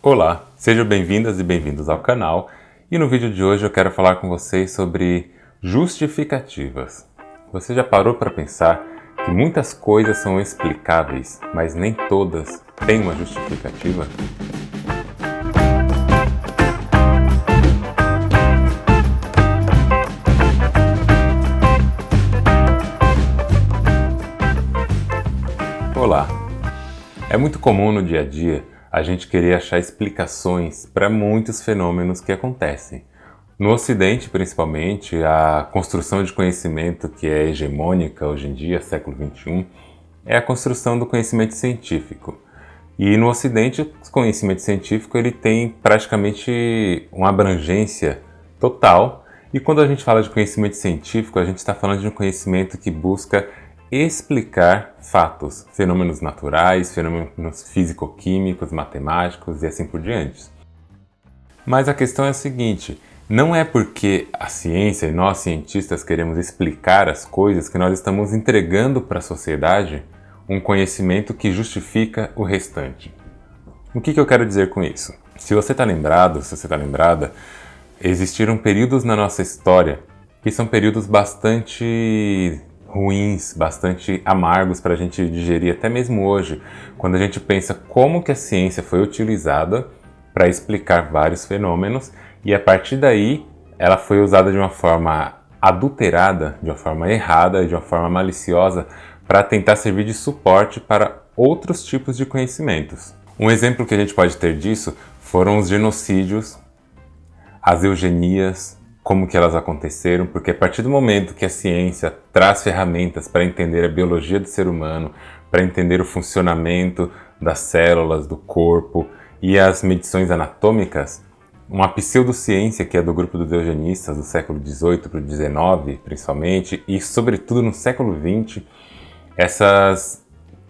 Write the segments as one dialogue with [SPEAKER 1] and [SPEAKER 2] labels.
[SPEAKER 1] Olá, sejam bem-vindas e bem-vindos ao canal, e no vídeo de hoje eu quero falar com vocês sobre justificativas. Você já parou para pensar que muitas coisas são explicáveis, mas nem todas têm uma justificativa? Olá! É muito comum no dia a dia a gente querer achar explicações para muitos fenômenos que acontecem. No Ocidente, principalmente, a construção de conhecimento que é hegemônica hoje em dia, século XXI, é a construção do conhecimento científico. E no Ocidente, o conhecimento científico ele tem praticamente uma abrangência total. E quando a gente fala de conhecimento científico, a gente está falando de um conhecimento que busca explicar fatos, fenômenos naturais, fenômenos físico-químicos, matemáticos e assim por diante. Mas a questão é a seguinte, não é porque a ciência e nós cientistas queremos explicar as coisas que nós estamos entregando para a sociedade um conhecimento que justifica o restante. O que eu quero dizer com isso? Se você está lembrado, se você está lembrada, existiram períodos na nossa história que são períodos bastante ruins, bastante amargos para a gente digerir até mesmo hoje, quando a gente pensa como que a ciência foi utilizada para explicar vários fenômenos e a partir daí ela foi usada de uma forma adulterada, de uma forma errada, de uma forma maliciosa para tentar servir de suporte para outros tipos de conhecimentos. Um exemplo que a gente pode ter disso foram os genocídios, as eugenias, como que elas aconteceram, porque a partir do momento que a ciência traz ferramentas para entender a biologia do ser humano, para entender o funcionamento das células, do corpo e as medições anatômicas, uma pseudociência que é do grupo dos eugenistas do século XVIII para o XIX, principalmente, e sobretudo no século XX, essas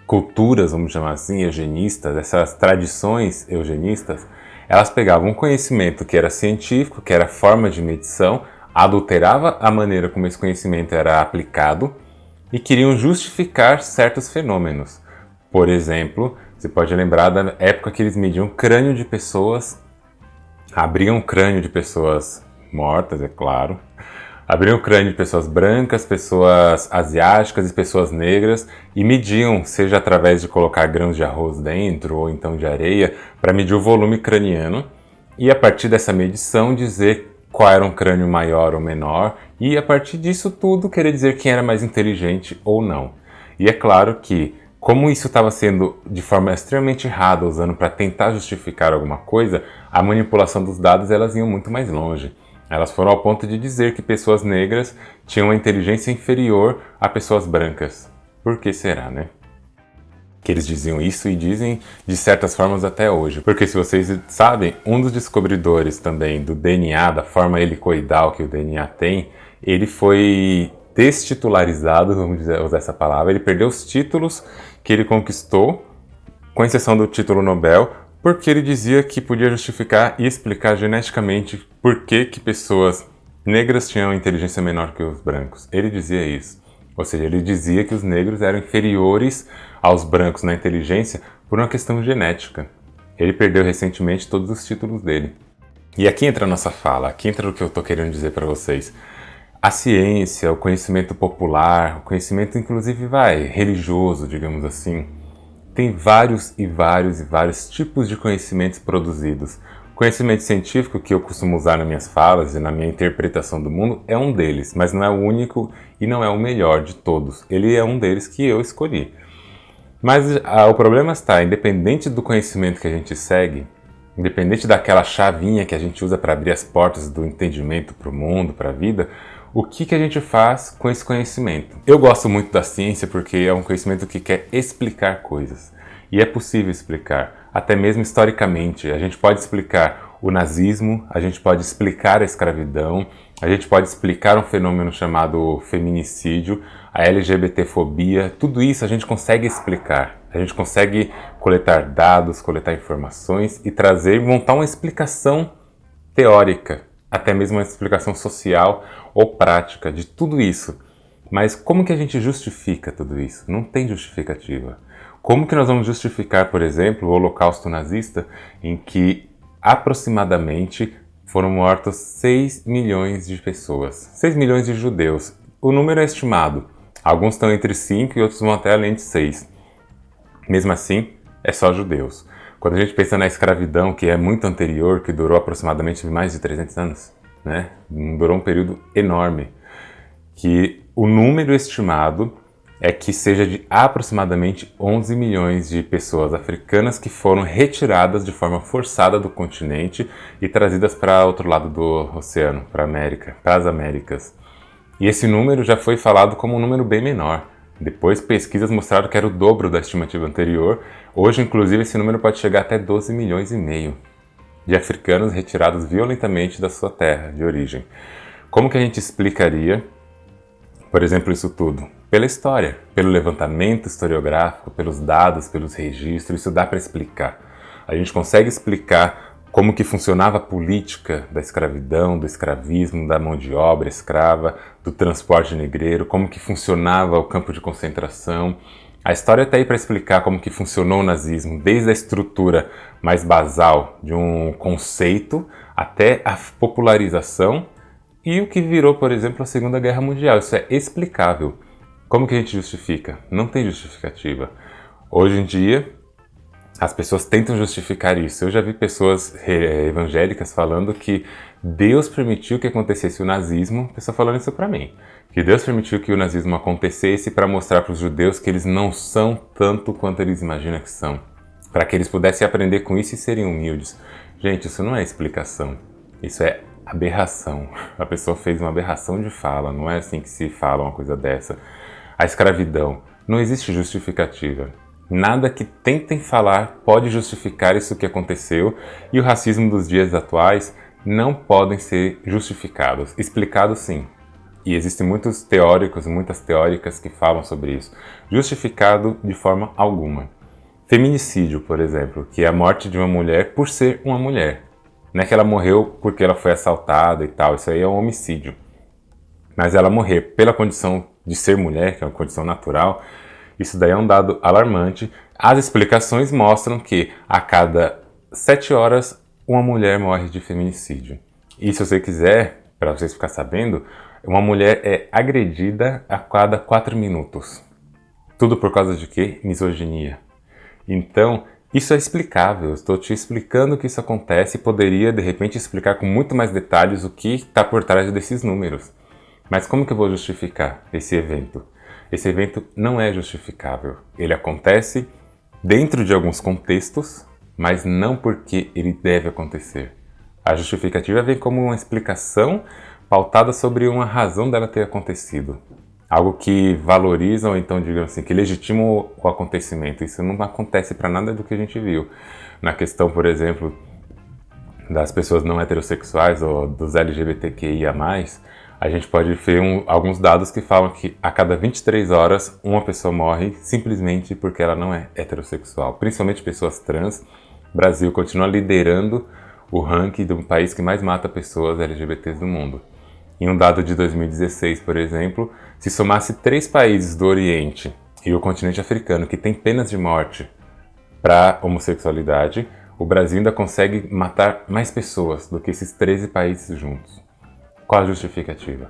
[SPEAKER 1] culturas, vamos chamar assim, eugenistas, essas tradições eugenistas, elas pegavam um conhecimento que era científico, que era forma de medição, adulterava a maneira como esse conhecimento era aplicado e queriam justificar certos fenômenos. Por exemplo, você pode lembrar da época que eles mediam crânio de pessoas, abriam o crânio de pessoas mortas, é claro, abriam o crânio de pessoas brancas, pessoas asiáticas e pessoas negras e mediam, seja através de colocar grãos de arroz dentro ou então de areia, para medir o volume craniano e a partir dessa medição dizer qual era um crânio maior ou menor e a partir disso tudo querer dizer quem era mais inteligente ou não. E é claro que, como isso estava sendo de forma extremamente errada, usando para tentar justificar alguma coisa, a manipulação dos dados elas iam muito mais longe. Elas foram ao ponto de dizer que pessoas negras tinham uma inteligência inferior a pessoas brancas. Por que será, né? Que eles diziam isso e dizem de certas formas até hoje. Porque se vocês sabem, um dos descobridores também do DNA, da forma helicoidal que o DNA tem, ele foi destitularizado, vamos usar essa palavra, ele perdeu os títulos que ele conquistou, com exceção do título Nobel, porque ele dizia que podia justificar e explicar geneticamente por que pessoas negras tinham inteligência menor que os brancos. Ele dizia isso. Ou seja, ele dizia que os negros eram inferiores aos brancos na inteligência por uma questão genética. Ele perdeu recentemente todos os títulos dele. E aqui entra a nossa fala, aqui entra o que eu estou querendo dizer para vocês. A ciência, o conhecimento popular, o conhecimento inclusive religioso, digamos assim, tem vários tipos de conhecimentos produzidos. O conhecimento científico que eu costumo usar nas minhas falas e na minha interpretação do mundo é um deles, mas não é o único e não é o melhor de todos. Ele é um deles que eu escolhi. Mas o problema está, independente do conhecimento que a gente segue, independente daquela chavinha que a gente usa para abrir as portas do entendimento para o mundo, para a vida, o que a gente faz com esse conhecimento? Eu gosto muito da ciência porque é um conhecimento que quer explicar coisas. E é possível explicar, até mesmo historicamente. A gente pode explicar o nazismo, a gente pode explicar a escravidão, a gente pode explicar um fenômeno chamado feminicídio, a LGBTfobia, tudo isso a gente consegue explicar. A gente consegue coletar dados, coletar informações e montar uma explicação teórica, até mesmo uma explicação social ou prática de tudo isso. Mas como que a gente justifica tudo isso? Não tem justificativa. Como que nós vamos justificar, por exemplo, o Holocausto nazista, em que aproximadamente foram mortos 6 milhões de pessoas, 6 milhões de judeus. O número é estimado. Alguns estão entre 5 e outros vão até além de 6. Mesmo assim, é só judeus. Quando a gente pensa na escravidão, que é muito anterior, que durou aproximadamente mais de 300 anos, né? Durou um período enorme, que o número estimado é que seja de aproximadamente 11 milhões de pessoas africanas que foram retiradas de forma forçada do continente e trazidas para outro lado do oceano, para a América, para as Américas. E esse número já foi falado como um número bem menor. Depois pesquisas mostraram que era o dobro da estimativa anterior. Hoje, inclusive, esse número pode chegar até 12 milhões e meio de africanos retirados violentamente da sua terra de origem. Como que a gente explicaria, por exemplo, isso tudo? Pela história, pelo levantamento historiográfico, pelos dados, pelos registros, isso dá para explicar. A gente consegue explicar como que funcionava a política da escravidão, do escravismo, da mão de obra escrava, do transporte negreiro, como que funcionava o campo de concentração. A história está aí para explicar como que funcionou o nazismo, desde a estrutura mais basal de um conceito até a popularização e o que virou, por exemplo, a Segunda Guerra Mundial. Isso é explicável. Como que a gente justifica? Não tem justificativa. Hoje em dia, as pessoas tentam justificar isso. Eu já vi pessoas evangélicas falando que Deus permitiu que acontecesse o nazismo, pessoa falando isso para mim, que Deus permitiu que o nazismo acontecesse para mostrar para os judeus que eles não são tanto quanto eles imaginam que são, para que eles pudessem aprender com isso e serem humildes. Gente, isso não é explicação, isso é aberração. A pessoa fez uma aberração de fala, não é assim que se fala uma coisa dessa. A escravidão, não existe justificativa. Nada que tentem falar pode justificar isso que aconteceu, e o racismo dos dias atuais não podem ser justificados. Explicados sim. E existem muitos teóricos, muitas teóricas que falam sobre isso. Justificado de forma alguma. Feminicídio, por exemplo, que é a morte de uma mulher por ser uma mulher. Não é que ela morreu porque ela foi assaltada e tal, isso aí é um homicídio. Mas ela morrer pela condição de ser mulher, que é uma condição natural, isso daí é um dado alarmante. As explicações mostram que a cada 7 horas uma mulher morre de feminicídio. E se você quiser, para vocês ficarem sabendo, uma mulher é agredida a cada 4 minutos. Tudo por causa de quê? Misoginia. Então, isso é explicável. Eu estou te explicando que isso acontece e poderia, de repente, explicar com muito mais detalhes o que está por trás desses números. Mas como que eu vou justificar esse evento? Esse evento não é justificável. Ele acontece dentro de alguns contextos, mas não porque ele deve acontecer. A justificativa vem como uma explicação pautada sobre uma razão dela ter acontecido. Algo que valoriza ou então, digamos assim, que legitima o acontecimento. Isso não acontece para nada do que a gente viu. Na questão, por exemplo, das pessoas não heterossexuais ou dos LGBTQIA+, a gente pode ver alguns dados que falam que a cada 23 horas uma pessoa morre simplesmente porque ela não é heterossexual. Principalmente pessoas trans. O Brasil continua liderando o ranking do país que mais mata pessoas LGBTs do mundo. Em um dado de 2016, por exemplo, se somasse 3 países do Oriente e o continente africano que tem penas de morte para homossexualidade, o Brasil ainda consegue matar mais pessoas do que esses 13 países juntos. Qual a justificativa?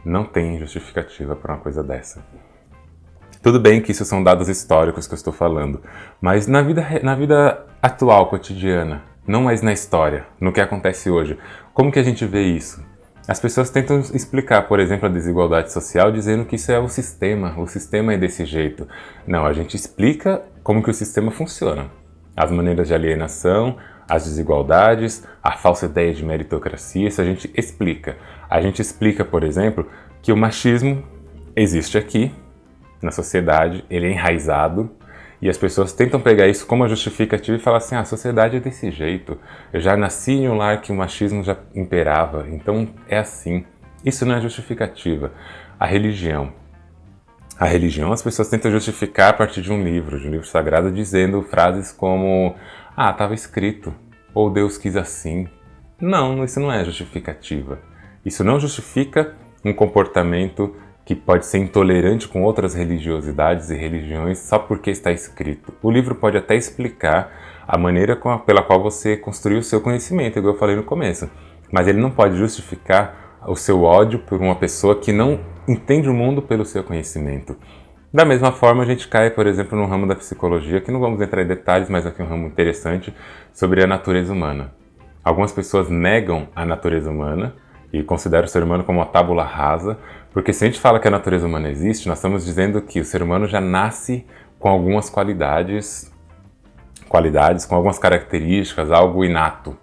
[SPEAKER 1] Não tem justificativa para uma coisa dessa. Tudo bem que isso são dados históricos que eu estou falando, mas na vida atual, cotidiana, não mais na história, no que acontece hoje, como que a gente vê isso? As pessoas tentam explicar, por exemplo, a desigualdade social dizendo que isso é o sistema é desse jeito. Não, a gente explica como que o sistema funciona. As maneiras de alienação, as desigualdades, a falsa ideia de meritocracia, isso a gente explica. A gente explica, por exemplo, que o machismo existe aqui, na sociedade, ele é enraizado, e as pessoas tentam pegar isso como uma justificativa e falar assim, a sociedade é desse jeito, eu já nasci em um lar que o machismo já imperava, então é assim. Isso não é justificativa. A religião as pessoas tentam justificar a partir de um livro sagrado, dizendo frases como, estava escrito, ou Deus quis assim. Não, isso não é justificativa. Isso não justifica um comportamento que pode ser intolerante com outras religiosidades e religiões só porque está escrito. O livro pode até explicar a maneira pela qual você construiu o seu conhecimento, igual eu falei no começo, mas ele não pode justificar o seu ódio por uma pessoa que não entende o mundo pelo seu conhecimento. Da mesma forma, a gente cai, por exemplo, no ramo da psicologia, que não vamos entrar em detalhes, mas aqui é um ramo interessante, sobre a natureza humana. Algumas pessoas negam a natureza humana e consideram o ser humano como uma tábula rasa, porque se a gente fala que a natureza humana existe, nós estamos dizendo que o ser humano já nasce com algumas qualidades, com algumas características, algo inato.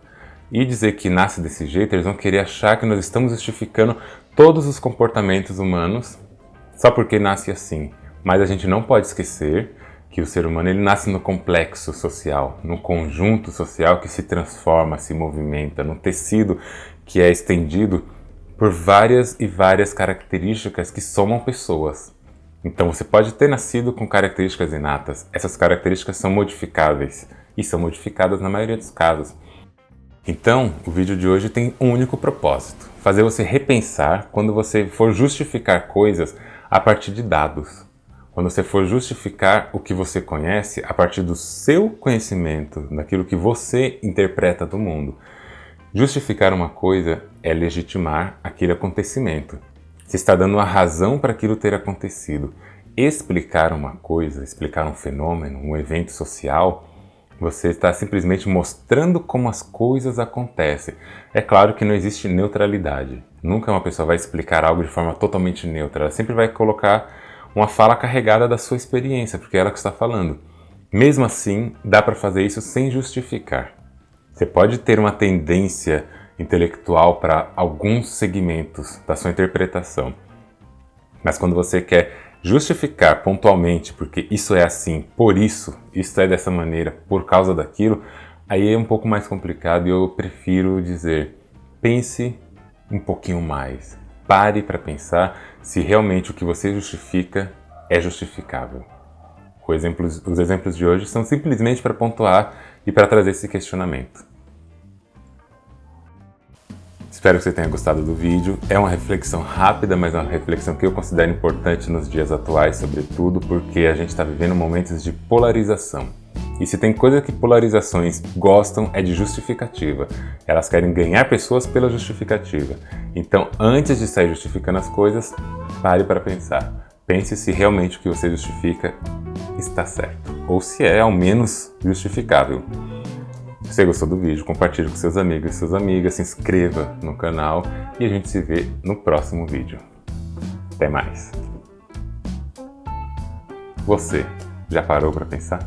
[SPEAKER 1] E dizer que nasce desse jeito, eles vão querer achar que nós estamos justificando todos os comportamentos humanos só porque nasce assim. Mas a gente não pode esquecer que o ser humano ele nasce no complexo social, no conjunto social que se transforma, se movimenta, no tecido que é estendido por várias e várias características que somam pessoas. Então você pode ter nascido com características inatas, essas características são modificáveis e são modificadas na maioria dos casos. Então, o vídeo de hoje tem um único propósito, fazer você repensar quando você for justificar coisas a partir de dados. Quando você for justificar o que você conhece a partir do seu conhecimento, daquilo que você interpreta do mundo. Justificar uma coisa é legitimar aquele acontecimento. Você está dando a razão para aquilo ter acontecido. Explicar uma coisa, explicar um fenômeno, um evento social, você está simplesmente mostrando como as coisas acontecem. É claro que não existe neutralidade. Nunca uma pessoa vai explicar algo de forma totalmente neutra. Ela sempre vai colocar uma fala carregada da sua experiência, porque é ela que está falando. Mesmo assim, dá para fazer isso sem justificar. Você pode ter uma tendência intelectual para alguns segmentos da sua interpretação, mas quando você quer justificar pontualmente, porque isso é assim, por isso é dessa maneira, por causa daquilo, aí é um pouco mais complicado e eu prefiro dizer, pense um pouquinho mais. Pare para pensar se realmente o que você justifica é justificável. Os exemplos de hoje são simplesmente para pontuar e para trazer esse questionamento. Espero que você tenha gostado do vídeo. É uma reflexão rápida, mas é uma reflexão que eu considero importante nos dias atuais, sobretudo porque a gente está vivendo momentos de polarização. E se tem coisa que polarizações gostam é de justificativa. Elas querem ganhar pessoas pela justificativa. Então, antes de sair justificando as coisas, pare para pensar. Pense se realmente o que você justifica está certo, ou se é ao menos justificável. Se você gostou do vídeo, compartilhe com seus amigos e suas amigas, se inscreva no canal e a gente se vê no próximo vídeo. Até mais! Você já parou para pensar?